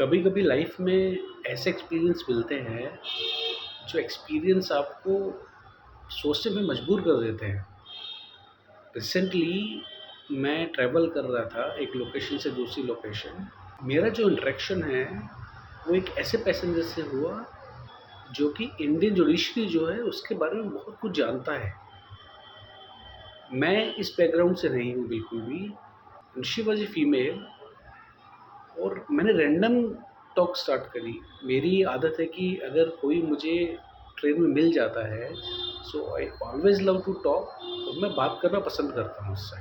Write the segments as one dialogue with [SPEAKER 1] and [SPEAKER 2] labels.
[SPEAKER 1] कभी कभी लाइफ में ऐसे एक्सपीरियंस मिलते हैं जो एक्सपीरियंस आपको सोचने में मजबूर कर देते हैं। रिसेंटली मैं ट्रैवल कर रहा था एक लोकेशन से दूसरी लोकेशन। मेरा जो इंटरेक्शन है वो एक ऐसे पैसेंजर से हुआ जो कि इंडियन जुडिशरी जो है उसके बारे में बहुत कुछ जानता है। मैं इस बैकग्राउंड से नहीं हूँ बिल्कुल भी। शी वॉज ए फीमेल और मैंने रैंडम टॉक स्टार्ट करी। मेरी आदत है कि अगर कोई मुझे ट्रेन में मिल जाता है so I always love to talk, तो मैं बात करना पसंद करता हूँ उससे।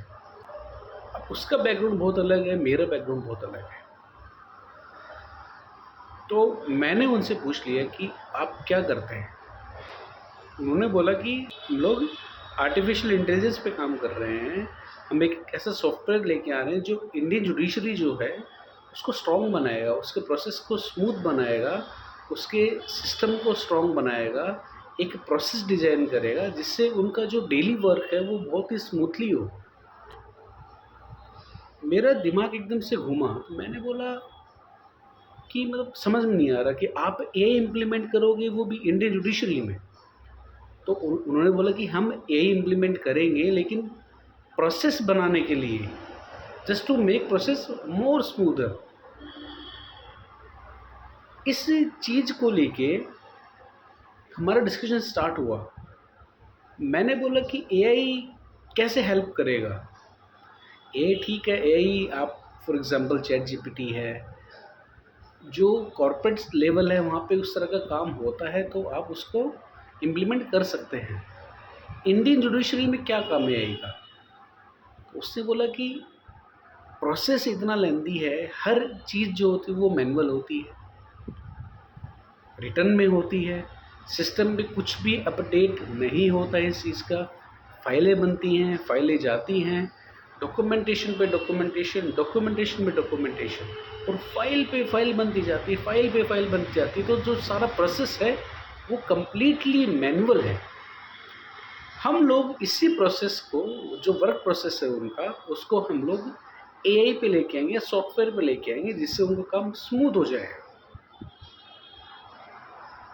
[SPEAKER 1] अब उसका बैकग्राउंड बहुत अलग है, मेरा बैकग्राउंड बहुत अलग है। तो मैंने उनसे पूछ लिया कि आप क्या करते हैं। उन्होंने बोला कि हम लोग आर्टिफिशियल इंटेलिजेंस पे काम कर रहे हैं। हम एक ऐसा सॉफ्टवेयर लेके आ रहे हैं जो इंडियन जुडिशरी जो है उसको स्ट्रॉन्ग बनाएगा, उसके प्रोसेस को स्मूथ बनाएगा, उसके सिस्टम को स्ट्रॉन्ग बनाएगा, एक प्रोसेस डिज़ाइन करेगा जिससे उनका जो डेली वर्क है वो बहुत ही स्मूथली हो। मेरा दिमाग एकदम से घूमा, तो मैंने बोला कि मतलब समझ में नहीं आ रहा कि आप एआई इम्प्लीमेंट करोगे वो भी इंडियन जुडिशरी में। तो उन्होंने बोला कि हम एआई इम्प्लीमेंट करेंगे लेकिन प्रोसेस बनाने के लिए, just to make process more smoother. इस चीज़ को लेके हमारा डिस्कशन स्टार्ट हुआ। मैंने बोला कि एआई कैसे हेल्प करेगा। एआई ठीक है, एआई आप फॉर एग्जांपल चैट जीपीटी है, जो कॉर्पोरेट लेवल है वहाँ पे उस तरह का काम होता है तो आप उसको इम्प्लीमेंट कर सकते हैं। इंडियन जुडिशरी में क्या काम है एआई का? तो उसने बोला कि प्रोसेस इतना लेंदी है, हर चीज़ जो होती है वो मैनुअल होती है, रिटर्न में होती है, सिस्टम में कुछ भी अपडेट नहीं होता है इस चीज़ का। फाइलें बनती हैं, फाइलें जाती हैं, डॉक्यूमेंटेशन पे डॉक्यूमेंटेशन, डॉक्यूमेंटेशन पे डॉक्यूमेंटेशन, और फाइल पे फाइल बनती जाती है, फाइल पे फाइल बनती जाती है। तो जो सारा प्रोसेस है वो कम्प्लीटली मैनुअल है। हम लोग इसी प्रोसेस को, जो वर्क प्रोसेस है उनका, उसको हम लोग एआई पे लेके आएंगे, सॉफ्टवेयर पे लेके आएंगे जिससे उनका काम स्मूथ हो जाएगा।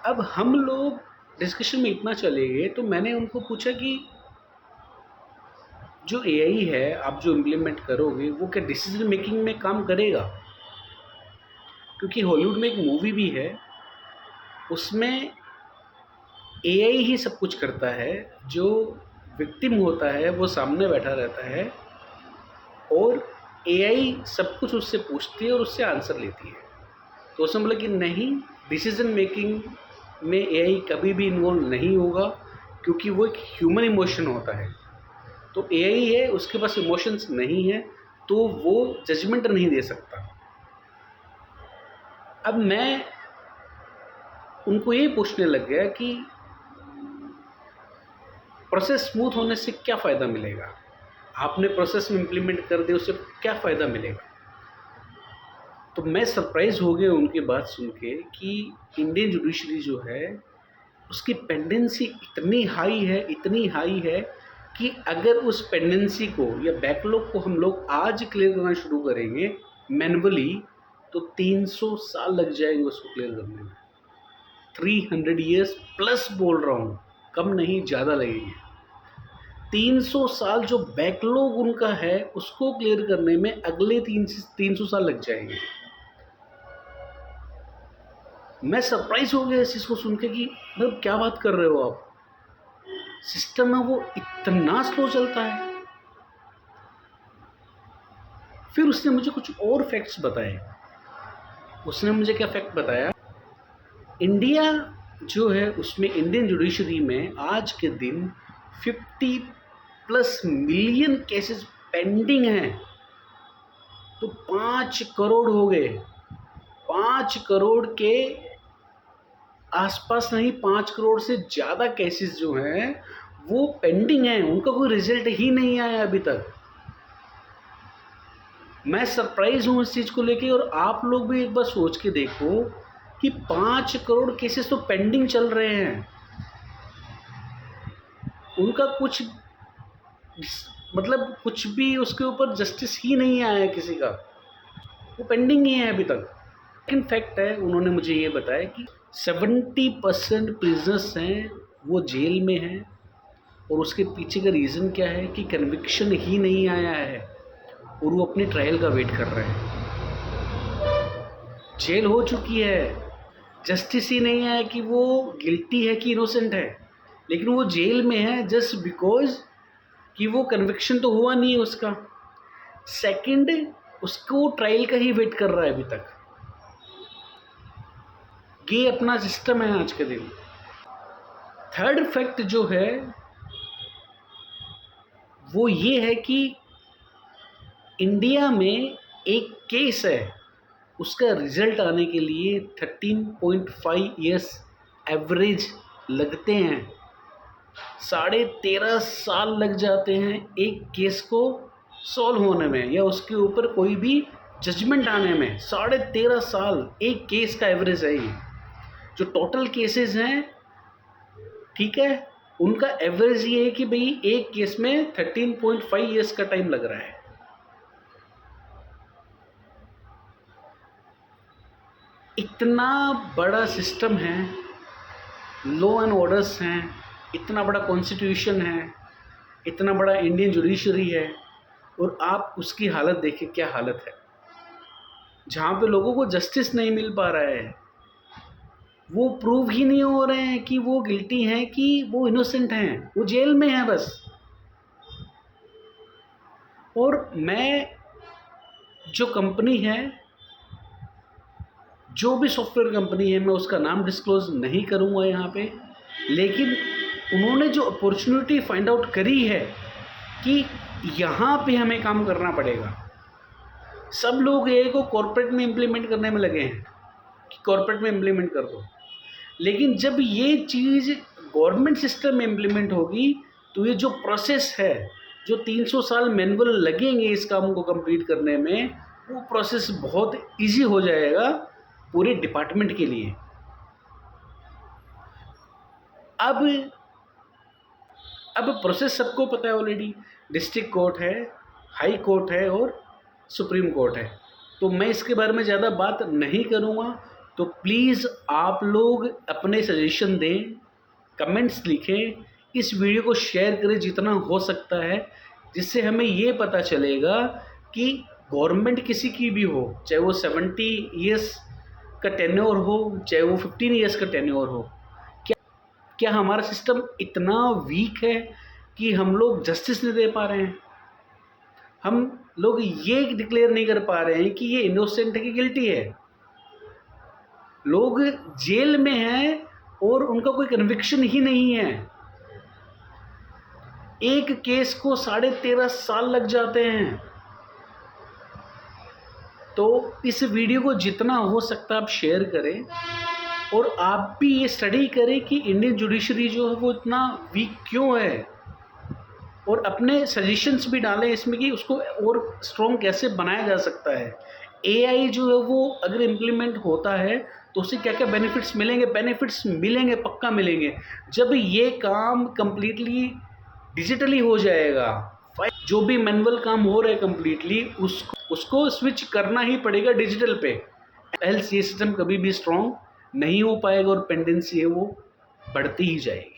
[SPEAKER 1] अब हम लोग डिस्कशन में इतना चले गए तो मैंने उनको पूछा कि जो एआई है आप जो इम्प्लीमेंट करोगे वो क्या डिसीजन मेकिंग में काम करेगा? क्योंकि हॉलीवुड में एक मूवी भी है, उसमें एआई ही सब कुछ करता है। जो विक्टिम होता है वो सामने बैठा रहता है और एआई सब कुछ उससे पूछती है और उससे आंसर लेती है। तो उसने बोला कि नहीं, डिसीजन मेकिंग में एआई कभी भी इन्वॉल्व नहीं होगा क्योंकि वो एक ह्यूमन इमोशन होता है। तो एआई है, उसके पास इमोशंस नहीं है तो वो जजमेंट नहीं दे सकता। अब मैं उनको ये पूछने लग गया कि प्रोसेस स्मूथ होने से क्या फ़ायदा मिलेगा, आपने प्रोसेस में इम्प्लीमेंट कर दिया उससे क्या फ़ायदा मिलेगा। तो मैं सरप्राइज़ हो गया उनकी बात सुन के कि इंडियन जुडिशरी जो है उसकी पेंडेंसी इतनी हाई है, इतनी हाई है कि अगर उस पेंडेंसी को या बैकलॉग को हम लोग आज क्लियर करना शुरू करेंगे मैनुअली तो 300 साल लग जाएंगे उसको क्लियर करने में। 300 ईयर्स प्लस बोल रहा हूँ, कम नहीं ज़्यादा लगेंगे। 300 साल जो बैकलॉग उनका है उसको क्लियर करने में अगले 300 साल लग जाएंगे। मैं सरप्राइज हो गया इस चीज़ को सुन के कि मतलब क्या बात कर रहे हो आप, सिस्टम है वो इतना स्लो चलता है। फिर उसने मुझे कुछ और फैक्ट्स बताए। उसने मुझे क्या फैक्ट बताया, इंडिया जो है उसमें इंडियन जुडिशरी में आज के दिन 50 प्लस मिलियन केसेस पेंडिंग हैं। तो 5 करोड़ हो गए, 5 करोड़ के आसपास नहीं, 5 करोड़ से ज़्यादा केसेस जो हैं वो पेंडिंग हैं, उनका कोई रिजल्ट ही नहीं आया अभी तक। मैं सरप्राइज हूँ इस चीज़ को लेके। और आप लोग भी एक बार सोच के देखो कि 5 करोड़ केसेस तो पेंडिंग चल रहे हैं, उनका कुछ मतलब कुछ भी उसके ऊपर जस्टिस ही नहीं आया है किसी का, वो पेंडिंग ही है अभी तक। सेकंड फैक्ट है, उन्होंने मुझे ये बताया कि 70% प्रिजनर्स हैं वो जेल में हैं, और उसके पीछे का रीज़न क्या है कि कन्विक्शन ही नहीं आया है और वो अपनी ट्रायल का वेट कर रहे हैं। जेल हो चुकी है, जस्टिस ही नहीं है कि वो गिल्टी है कि इनोसेंट है, लेकिन वो जेल में है जस्ट बिकॉज कि वो कन्विक्शन तो हुआ नहीं है उसका। सेकंड, उसको ट्रायल का ही वेट कर रहा है अभी तक। ये अपना सिस्टम है आज के दिन। थर्ड फैक्ट जो है वो ये है कि इंडिया में एक केस है, उसका रिजल्ट आने के लिए 13.5 ईयर्स एवरेज लगते हैं। 13.5 साल लग जाते हैं एक केस को सॉल्व होने में या उसके ऊपर कोई भी जजमेंट आने में। 13.5 साल एक केस का एवरेज है ये। जो टोटल केसेस हैं, ठीक है, उनका एवरेज ये है कि भाई एक केस में 13.5 ईयर्स का टाइम लग रहा है। इतना बड़ा सिस्टम है, लॉ एंड ऑर्डर्स हैं, इतना बड़ा कॉन्स्टिट्यूशन है, इतना बड़ा इंडियन जुडिशरी है, और आप उसकी हालत देखिए क्या हालत है। जहाँ पे लोगों को जस्टिस नहीं मिल पा रहा है, वो प्रूव ही नहीं हो रहे हैं कि वो गिल्टी हैं कि वो इनोसेंट हैं, वो जेल में हैं बस। और मैं जो कंपनी है, जो भी सॉफ्टवेयर कंपनी है, मैं उसका नाम डिस्क्लोज नहीं करूँगा यहाँ पे, लेकिन उन्होंने जो अपॉर्चुनिटी फाइंड आउट करी है कि यहाँ पे हमें काम करना पड़ेगा। सब लोग ये को कॉर्पोरेट में इम्प्लीमेंट करने में लगे हैं कि कॉर्पोरेट में इम्प्लीमेंट कर दो, लेकिन जब ये चीज़ गवर्नमेंट सिस्टम में इम्प्लीमेंट होगी तो ये जो प्रोसेस है, जो 300 साल मैनुअल लगेंगे इस काम को कंप्लीट करने में, वो प्रोसेस बहुत इजी हो जाएगा पूरे डिपार्टमेंट के लिए। अब प्रोसेस सबको पता है ऑलरेडी। डिस्ट्रिक्ट कोर्ट है, हाई कोर्ट है और सुप्रीम कोर्ट है, तो मैं इसके बारे में ज़्यादा बात नहीं करूँगा। तो प्लीज़ आप लोग अपने सजेशन दें, कमेंट्स लिखें, इस वीडियो को शेयर करें जितना हो सकता है, जिससे हमें ये पता चलेगा कि गवर्नमेंट किसी की भी हो, चाहे वो 70 ईयर्स का टेन्योर हो, चाहे वो 15 ईयर्स का टेन्योर हो, क्या हमारा सिस्टम इतना वीक है कि हम लोग जस्टिस नहीं दे पा रहे हैं? हम लोग ये डिक्लेयर नहीं कर पा रहे हैं कि ये इनोसेंट है कि गिल्टी है। लोग जेल में हैं और उनका कोई कन्विक्शन ही नहीं है। एक केस को 13.5 साल लग जाते हैं। तो इस वीडियो को जितना हो सकता है आप शेयर करें, और आप भी ये स्टडी करें कि इंडियन जुडिशरी जो है वो इतना वीक क्यों है, और अपने सजेशंस भी डालें इसमें कि उसको और स्ट्रॉन्ग कैसे बनाया जा सकता है। एआई जो है वो अगर इम्प्लीमेंट होता है तो उससे क्या क्या बेनिफिट्स मिलेंगे? बेनिफिट्स मिलेंगे, पक्का मिलेंगे। जब ये काम कंप्लीटली डिजिटली हो जाएगा, जो भी मैनुअल काम हो रहा है कंप्लीटली, उसको स्विच करना ही पड़ेगा डिजिटल पे, एल्स ये सिस्टम कभी भी स्ट्रॉन्ग नहीं हो पाएगा और पेंडेंसी है वो बढ़ती ही जाएगी।